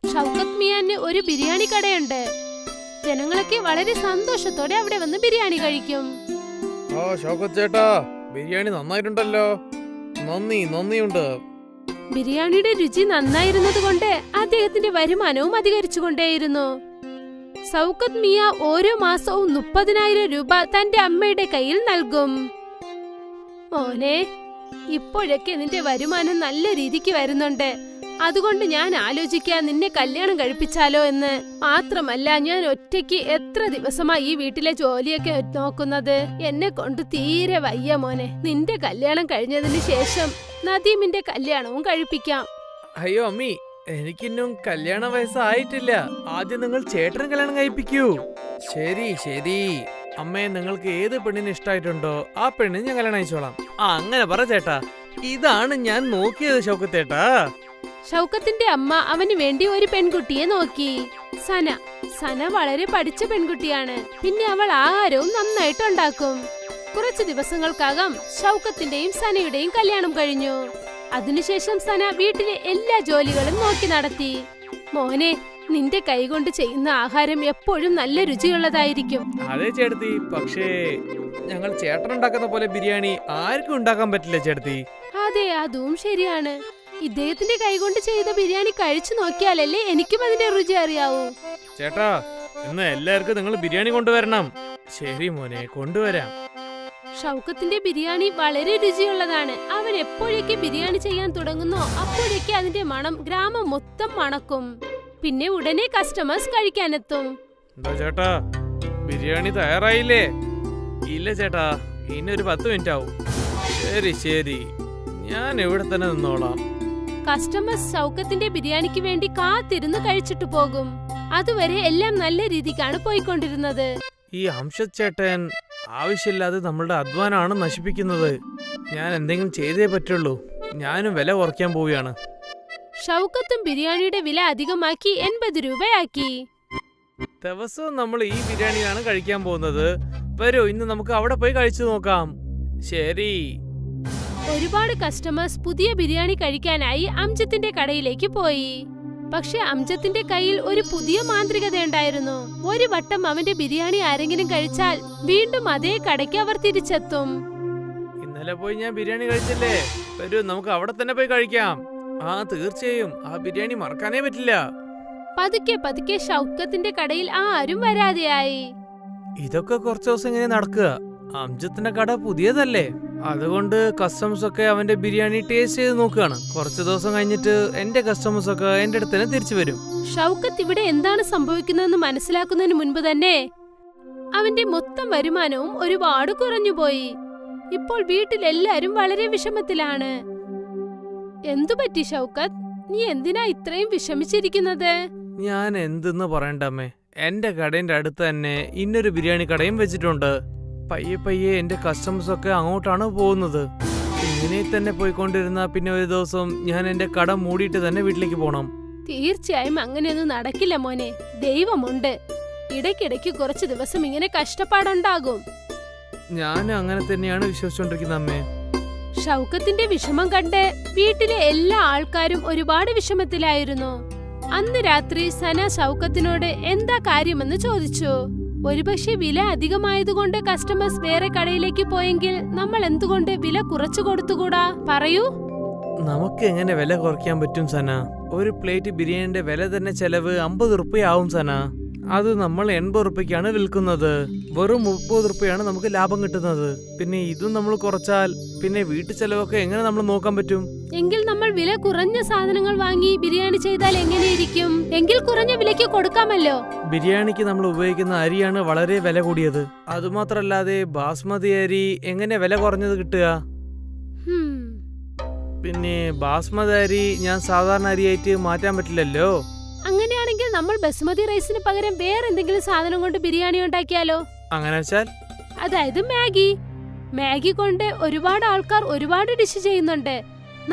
ഷൗക്കത്ത് മിയാന് ഒരു ബിരിയാണി കടയുണ്ട്. ജനങ്ങളൊക്കെ വളരെ സന്തോഷത്തോടെ അവിടെ വന്ന് ബിരിയാണി കഴിക്കും. ആ ഷൗക്കത്ത് ചേട്ടാ, ബിരിയാണി നന്നായിട്ടുണ്ടല്ലോ. നന്ദിയുണ്ട്. ബിരിയാണിയുടെ രുചി നന്നായിരുന്നത് കൊണ്ട് അദ്ദേഹത്തിന്റെ വരുമാനവും അധികരിച്ചുകൊണ്ടേയിരുന്നു. ഷൗക്കത്ത് മിയ ഓരോ മാസവും 30,000 രൂപ തന്റെ അമ്മയുടെ കയ്യിൽ നൽകും. മോനെ, ഇപ്പോഴൊക്കെ നിന്റെ വരുമാനം നല്ല രീതിക്ക് വരുന്നുണ്ട്. അതുകൊണ്ട് ഞാൻ ആലോചിക്കാൻ നിന്നെ കല്യാണം കഴിപ്പിച്ചാലോ എന്ന്. മാത്രമല്ല, ഞാൻ ഒറ്റയ്ക്ക് എത്ര ദിവസമായി ഈ വീട്ടിലെ ജോലിയൊക്കെ നോക്കുന്നത്. എന്നെ കൊണ്ട് തീരെ വയ്യ മോനെ. നിന്റെ കല്യാണം കഴിഞ്ഞതിന് ശേഷം നദീമിന്റെ കല്യാണവും കഴിപ്പിക്കാം. അയ്യോ അമ്മി, എനിക്കിന്നും കല്യാണ വയസ്സായിട്ടില്ല. ആദ്യം നിങ്ങൾ ചേട്ടനും കല്യാണം കഴിപ്പിക്കൂ. ശരി അമ്മേ, നിങ്ങൾക്ക് ഏത് പെണ്ണിന് ഇഷ്ടമായിട്ടുണ്ടോ ആ പെണ്ണിന് ഞാൻ കല്യാണം അയച്ചോളാം. അങ്ങനെ പറ ചേട്ടാ. ഇതാണ് ഞാൻ നോക്കിയത് ഷൗക്കത്തേട്ടാ. ഷൗക്കത്തിന്റെ അമ്മ അവന് വേണ്ടി ഒരു പെൺകുട്ടിയെ നോക്കി. സന വളരെ പഠിച്ച പെൺകുട്ടിയാണ്. പിന്നെ അവൾ ആഹാരവും നന്നായിട്ട് ഉണ്ടാക്കും. കുറച്ചു ദിവസങ്ങൾക്കകം ഷൗക്കത്തിന്റെയും സനയുടെയും കല്യാണം കഴിഞ്ഞു. അതിനുശേഷം സന വീട്ടിലെ എല്ലാ ജോലികളും നോക്കി നടത്തി. മോനെ, നിന്റെ കൈകൊണ്ട് ചെയ്യുന്ന ആഹാരം എപ്പോഴും നല്ല രുചിയുള്ളതായിരിക്കും. അതെ ചേട്ടത്തി, പക്ഷേ ഞങ്ങൾ ചേട്ടൻ ഉണ്ടാക്കുന്ന പോലെ ബിരിയാണി ആർക്കും ഉണ്ടാക്കാൻ പറ്റില്ല ചേട്ടത്തി. അതെ, അതും ശരിയാണ്. ഇദ്ദേഹത്തിന്റെ കൈകൊണ്ട് ചെയ്ത ബിരിയാണി കഴിച്ചു നോക്കിയാലല്ലേ എനിക്കും അതിന്റെ രുചി അറിയാവൂ. ചേട്ടാ, ഇന്ന് എല്ലാവർക്കും നിങ്ങൾ ബിരിയാണി കൊണ്ടുവരണം. ശരി മോനെ, കൊണ്ടുവരാം. ഷൗക്കത്തിന്റെ ബിരിയാണി വളരെ രുചിയുള്ളതാണ്. അവൻ എപ്പോഴേക്ക് ബിരിയാണി ചെയ്യാൻ തുടങ്ങുന്നോ അപ്പോഴേക്ക് അതിന്റെ മണം ഗ്രാമം മൊത്തം മണക്കും. പിന്നെ ഉടനെ കസ്റ്റമേഴ്സ് കഴിക്കാനെത്തും. എന്താ ചേട്ടാ, ബിരിയാണി തയ്യാറായില്ലേ? ഇല്ല ചേട്ടാ, ഇനി ഒരു 10 മിനിറ്റ് ആവും. ശരി, ഞാൻ ഇവിടെ തന്നെ നിന്നോളാം. കസ്റ്റമേഴ്സ് ഷൗക്കത്തിന്റെ ബിരിയാണിക്ക് വേണ്ടി കാത്തിരുന്ന് കഴിച്ചിട്ട് പോകും. അതുവരെ എല്ലാം നല്ല രീതിക്കാണ് പോയിക്കൊണ്ടിരുന്നത്. ഈ അംഷദ് ചേട്ടൻ ആവശ്യമില്ലാതെ നമ്മളുടെ അധ്വാനമാണ് നശിപ്പിക്കുന്നത്. ഞാൻ എന്തെങ്കിലും ചെയ്തേ പറ്റുള്ളൂ. ഞാനും വില കുറയ്ക്കാൻ പോവുകയാണ്. ഷൗക്കത്തും ബിരിയാണിയുടെ വില അധികമാക്കി 80 രൂപയാക്കി. ദിവസവും നമ്മൾ ഈ ബിരിയാണിയാണ് കഴിക്കാൻ പോകുന്നത്. വരൂ, ഇന്ന് നമുക്ക് അവിടെ പോയി കഴിച്ചു നോക്കാം. ശരി. ഒരുപാട് കസ്റ്റമേഴ്സ് പുതിയ ബിരിയാണി കഴിക്കാനായി അംജത്തിന്റെ കടയിലേക്ക് പോയി. പക്ഷെ അംജത്തിന്റെ കയ്യിൽ ഒരു പുതിയ മാന്ത്രികതയുണ്ടായിരുന്നു. ഒരു വട്ടം അവന്റെ ബിരിയാണി ആരെങ്കിലും കഴിച്ചാൽ വീണ്ടും അതേ കടയ്ക്ക് അവർ തിരിച്ചെത്തും. ഇന്നലെ പോയി ഞാൻ ബിരിയാണി കഴിച്ചില്ലേ? വരൂ, നമുക്ക് അവിടെ തന്നെ പോയി കഴിക്കാം. ആ തീർച്ചയായും, ആ ബിരിയാണി മറക്കാനേ പറ്റില്ല. പതുക്കെ ഷൗക്കത്തിന്റെ കടയിൽ ആരും വരാതെയായി. ഇതൊക്കെ കുറച്ചു ദിവസം ഇങ്ങനെ നടക്കുക. അംജത്തിന്റെ കട പുതിയതല്ലേ, അതുകൊണ്ട് കസ്റ്റമേഴ്സ് ഒക്കെ അവന്റെ ബിരിയാണി ടേസ്റ്റ് ചെയ്ത് നോക്കുകയാണ്. കുറച്ചു ദിവസം കഴിഞ്ഞിട്ട് എന്റെ കസ്റ്റമേഴ്സ് ഒക്കെ എന്റെ അടുത്ത് തന്നെ തിരിച്ചു വരും. ഷൗക്കത്ത് ഇവിടെ എന്താണ് സംഭവിക്കുന്നതെന്ന് മനസ്സിലാക്കുന്നതിന് മുൻപ് തന്നെ അവന്റെ മൊത്തം വരുമാനവും ഒരുപാട് കുറഞ്ഞുപോയി. ഇപ്പോൾ വീട്ടിലെല്ലാരും വളരെ വിഷമത്തിലാണ്. എന്തുപറ്റി ഷൗക്കത്ത്? നീ എന്തിനാ ഇത്രയും വിഷമിച്ചിരിക്കുന്നത്? ഞാൻ എന്തെന്ന് പറയണ്ടമ്മേ, എന്റെ കടയുടെ അടുത്ത് തന്നെ ഇന്നൊരു ബിരിയാണി കടയും വെച്ചിട്ടുണ്ട്. പയ്യെ എന്റെ കസ്റ്റമേഴ്സ് ഒക്കെ അങ്ങോട്ടാണ് പോകുന്നത്. ഇങ്ങനെ തന്നെ പോയിക്കൊണ്ടിരുന്ന പിന്നെ ഒരു ദിവസം ഞാൻ എന്റെ കട മൂടിയിട്ട് തന്നെ വീട്ടിലേക്ക് പോണം. തീർച്ചയായും അങ്ങനെയൊന്നും നടക്കില്ല മോനെ. ദൈവമുണ്ട്. ഇടയ്ക്കിടയ്ക്ക് കുറച്ച് ദിവസം ഇങ്ങനെ കഷ്ടപ്പാടുണ്ടാകും. ഞാൻ അങ്ങനെ തന്നെയാണ് വിശ്വസിച്ചോണ്ടിരിക്കുന്നത് അമ്മേ. ഷൗക്കത്തിന്റെ വിഷമം കണ്ട് വീട്ടിലെ എല്ലാ ആൾക്കാരും ഒരുപാട് വിഷമത്തിലായിരുന്നു. അന്ന് രാത്രി സന ഷൗക്കത്തിനോട് എന്താ കാര്യമെന്ന് ചോദിച്ചു. ഒരുപക്ഷെ വില അധികമായതുകൊണ്ട് കസ്റ്റമേഴ്സ് വേറെ കടയിലേക്ക് പോയെങ്കിൽ നമ്മൾ എന്തുകൊണ്ട് വില കുറച്ചു കൊടുത്തുകൂടാ? പറയൂ. നമുക്ക് എങ്ങനെ വില കുറയ്ക്കാൻ പറ്റും സന? ഒരു പ്ലേറ്റ് ബിരിയാണിന്റെ വില തന്നെ ചെലവ് 50 റുപ്യാവും സന. അത് നമ്മൾ 80 റുപ്യക്കാണ് വിൽക്കുന്നത്. വെറും 30 റുപ്യാണ് നമുക്ക് ലാഭം കിട്ടുന്നത്. പിന്നെ ഇതും നമ്മൾ കുറച്ചാൽ പിന്നെ വീട്ടു ചെലവൊക്കെ എങ്ങനെ നമ്മൾ നോക്കാൻ പറ്റും? എങ്കിൽ നമ്മൾ വില കുറഞ്ഞ സാധനങ്ങൾ വാങ്ങി ബിരിയാണി ചെയ്താൽ എങ്ങനെയിരിക്കും? എങ്കിൽ കുറഞ്ഞ വിലയ്ക്ക് കൊടുക്കാമല്ലോ. ബിരിയാണിക്ക് നമ്മൾ ഉപയോഗിക്കുന്ന അരിയാണ് വളരെ വില കൂടിയത്. അതുമാത്രല്ലാതെ ബാസ്മതി അരി എങ്ങനെ വില കുറഞ്ഞത് കിട്ടുക? പിന്നെ ബാസ്മതി അരി ഞാൻ സാധാരണ അരിയായിട്ട് മാറ്റാൻ പറ്റില്ലല്ലോ. അങ്ങനെയാണെങ്കിൽ നമ്മൾ ബസുമതി റൈസിന് പകരം വേറെ എന്തെങ്കിലും സാധനം കൊണ്ട് ബിരിയാണി ഉണ്ടാക്കിയാലോ? അങ്ങനെ വെച്ചാൽ? അതായത് മാഗി. മാഗി കൊണ്ട് ഒരുപാട് ആൾക്കാർ ഒരുപാട് ഡിഷ് ചെയ്യുന്നുണ്ട്.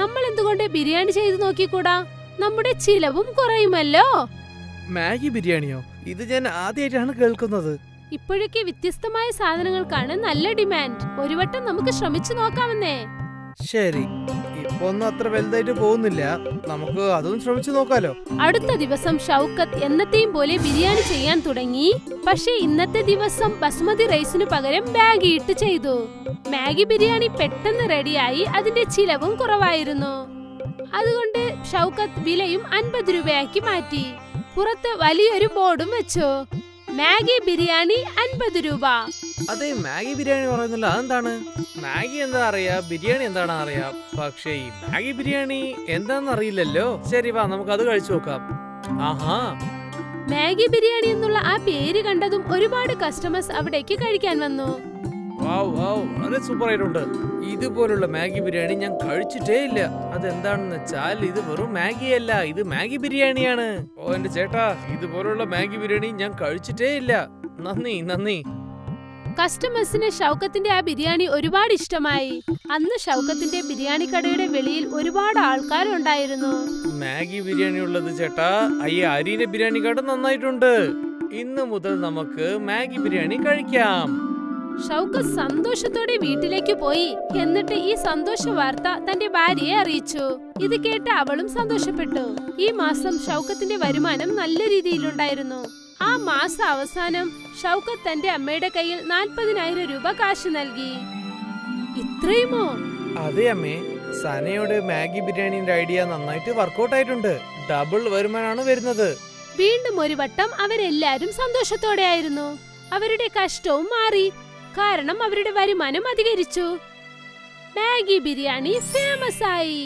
നമ്മൾ എന്തുകൊണ്ട് ബിരിയാണി ചെയ്ത് നോക്കിക്കൂടാ? നമ്മുടെ ചിലവും കുറയുമല്ലോ. മാഗി ബിരിയാണിയോ? ഇത് ഞാൻ ആദ്യമായിട്ടാണ് കേൾക്കുന്നത്. ഇപ്പോഴൊക്കെ വ്യത്യസ്തമായ സാധനങ്ങൾക്കാണ് നല്ല ഡിമാൻഡ്. ഒരു വട്ടം നമുക്ക് ശ്രമിച്ചു നോക്കാമെന്നേ. ശരി, ഇപ്പൊ ഒന്നും അത്ര വലുതായിട്ട് പോകുന്നില്ല, നമുക്ക് അതും ശ്രമിച്ചു നോക്കാലോ. അടുത്ത ദിവസം ഷൗക്കത്ത് എന്നത്തെയും പോലെ ബിരിയാണി ചെയ്യാൻ തുടങ്ങി. പക്ഷേ ഇന്നത്തെ ദിവസം ബസുമതി റൈസിനു പകരം മാഗി ഇട്ട് ചെയ്തു. മാഗി ബിരിയാണി പെട്ടെന്ന് റെഡിയായി. അതിന്റെ ചിലവും കുറവായിരുന്നു. അതുകൊണ്ട് ഷൗക്കത്ത് വിലയും 50 രൂപയാക്കി മാറ്റി. പുറത്ത് വലിയൊരു ബോർഡും വെച്ചു, മാഗി ബിരിയാണി 50 രൂപ. അതെ, മാഗി ബിരിയാണി പറയുന്നില്ല, അതെന്താണ്? മാഗി എന്താ അറിയാ, ബിരിയാണി എന്താണെന്ന് അറിയാം, പക്ഷേ ഈ മാഗി ബിരിയാണി എന്താണെന്ന് അറിയില്ലല്ലോ. ശരി, വാ നമുക്ക് അത് കഴിച്ചു നോക്കാം. ആഹാ, മാഗി ബിരിയാണി എന്നുള്ള ആ പേര് കണ്ടതും ഒരുപാട് കസ്റ്റമേഴ്സ് അവിടേക്ക് കഴിക്കാൻ വന്നു. വാവ് വാവ്, വളരെ സൂപ്പർ ആയിട്ടുണ്ട്. ഇതുപോലുള്ള മാഗി ബിരിയാണി ഞാൻ കഴിച്ചിട്ടേ ഇല്ല. അതെന്താണെന്ന് വെച്ചാൽ ഇത് വെറും മാഗി അല്ല, ഇത് മാഗി ബിരിയാണിയാണ്. ഓ എന്റെ ചേട്ടാ, ഇതുപോലുള്ള മാഗി ബിരിയാണി ഞാൻ കഴിച്ചിട്ടേ ഇല്ല. നന്ദി നന്ദി. കസ്റ്റമേഴ്സിന് ഷൗക്കത്തിന്റെ ആ ബിരിയാണി ഒരുപാട് ഇഷ്ടമായി. അന്ന് ഷൗക്കത്തിന്റെ ബിരിയാണി കടയുടെ വെളിയിൽ ഒരുപാട് ആൾക്കാരുണ്ടായിരുന്നു. മാഗി ബിരിയാണി ഉള്ളത് ചേട്ടാ, അയ്യ അരിയുടെ ബിരിയാണി കട നന്നായിട്ടുണ്ട്. ഇന്ന് മുതൽ നമുക്ക് മാഗി ബിരിയാണി കഴിക്കാം. ഷൗക്കത്ത് സന്തോഷത്തോടെ വീട്ടിലേക്ക് പോയി. എന്നിട്ട് ഈ സന്തോഷ വാർത്ത തന്റെ ഭാര്യയെ അറിയിച്ചു. ഇത് കേട്ട് അവളും സന്തോഷപ്പെട്ടു. ഈ മാസം ഷൗക്കത്തിന്റെ വരുമാനം നല്ല രീതിയിലുണ്ടായിരുന്നു. ആ മാസ അവസാനം ഷൗക്കത്ത് തന്റെ അമ്മയുടെ കയ്യിൽ 40,000 രൂപ കാശ് നൽകി. ഇത്രയുമോ? അതെ അമ്മേ, സനയുടെ മാഗി ബിരിയാണിന്റെ ഐഡിയ നന്നായിട്ട് വർക്കൗട്ട് ആയിട്ടുണ്ട്. ഡബിൾ വരുമാനമാണ് വരുന്നത്. വീണ്ടും ഒരു വട്ടം അവരെല്ലാരും സന്തോഷത്തോടെ ആയിരുന്നു. അവരുടെ കഷ്ടവും മാറി, കാരണം അവരുടെ വരുമാനം അധികരിച്ചു. മാഗി ബിരിയാണി ഫേമസ് ആയി.